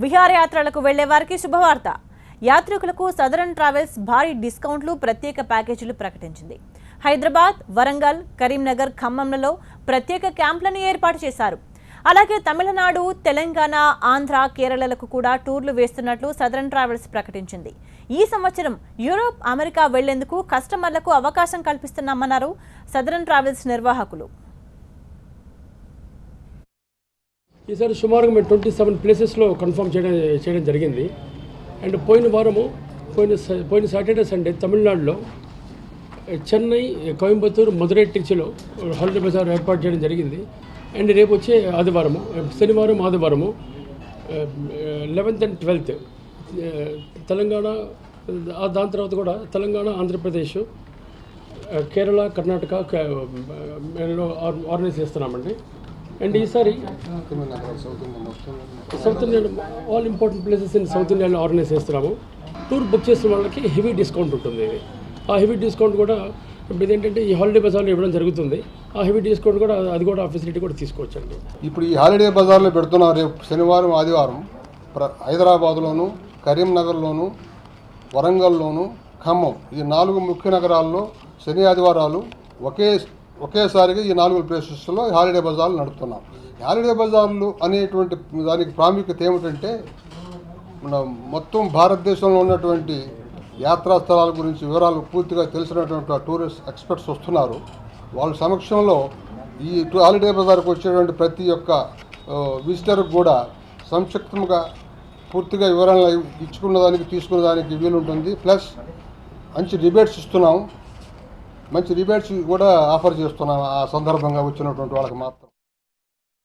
విహారయాత్రలకు వెళ్లే వారికి శుభవార్త. యాత్రికులకు సదరన్ ట్రావెల్స్ భారీ డిస్కౌంట్లు, ప్రత్యేక ప్యాకేజీలు ప్రకటించింది. హైదరాబాద్, వరంగల్, కరీంనగర్, ఖమ్మంలలో ప్రత్యేక క్యాంపులను ఏర్పాటు చేశారు. అలాగే తమిళనాడు, తెలంగాణ, ఆంధ్ర, కేరళలకు కూడా టూర్లు వేస్తున్నట్లు సదరన్ ట్రావెల్స్ ప్రకటించింది. ఈ సంవత్సరం యూరోప్, అమెరికా వెళ్లేందుకు కస్టమర్లకు అవకాశం కల్పిస్తున్నామన్నారు సదరన్ ట్రావెల్స్ నిర్వాహకులు. ఈసారి సుమారుగా మేము 27 ప్లేసెస్లో కన్ఫర్మ్ చేయడం జరిగింది. అండ్ పోయిన సాటర్డే సండే తమిళనాడులో చెన్నై, కోయంబత్తూరు, మదురై, ట్రిచిలో హాలిడే బజార్ ఏర్పాటు చేయడం జరిగింది. అండ్ రేపు వచ్చే ఆదివారము, శనివారం, ఆదివారము 11th and 12th తెలంగాణ, దాని తర్వాత కూడా తెలంగాణ, ఆంధ్రప్రదేశ్, కేరళ, కర్ణాటక ఆర్గనైజ్ చేస్తున్నామండి. అండ్ ఈసారి south Indian all important places in south ఇండియాలో ఆర్గనైజ్ చేస్తున్నాము. టూర్ బుక్ చేసిన వాళ్ళకి హెవీ డిస్కౌంట్ ఉంటుంది. ఆ హెవీ డిస్కౌంట్ కూడా ఇప్పుడు ఇదేంటంటే ఈ హాలిడే బజార్లో ఇవ్వడం జరుగుతుంది. ఆ హెవీ డిస్కౌంట్ కూడా ఆ ఫెసిలిటీ కూడా తీసుకోవచ్చండి. ఇప్పుడు ఈ హాలిడే బజార్లో పెడుతున్నారు. రేపు శనివారం, ఆదివారం హైదరాబాద్లోను, కరీంనగర్లోను, వరంగల్లోను, ఖమ్మం, ఈ 4 ముఖ్య నగరాల్లో శని, ఆదివారాలు ఒకేసారిగా ఈ 4 ప్లేసెస్లో హాలిడే బజార్లు నడుపుతున్నాం. హాలిడే బజార్లు అనేటువంటి దానికి ప్రాముఖ్యత ఏమిటంటే మన మొత్తం భారతదేశంలో ఉన్నటువంటి యాత్రా స్థలాల గురించి వివరాలు పూర్తిగా తెలిసినటువంటి టూరిస్ట్ ఎక్స్పర్ట్స్ వస్తున్నారు. వాళ్ళ సమక్షంలో ఈ హాలిడే బజార్కు వచ్చేటువంటి ప్రతి ఒక్క విజిటర్కి కూడా సంక్షిప్తంగా పూర్తిగా వివరాలు తీసుకున్న దానికి వీలుంటుంది. ప్లస్ మంచి రిబేట్స్ ఇస్తున్నాం, మంచి రిబేట్స్ కూడా ఆఫర్ చేస్తున్నాం ఆ సందర్భంగా వచ్చినటువంటి వాళ్ళకి మాత్రం.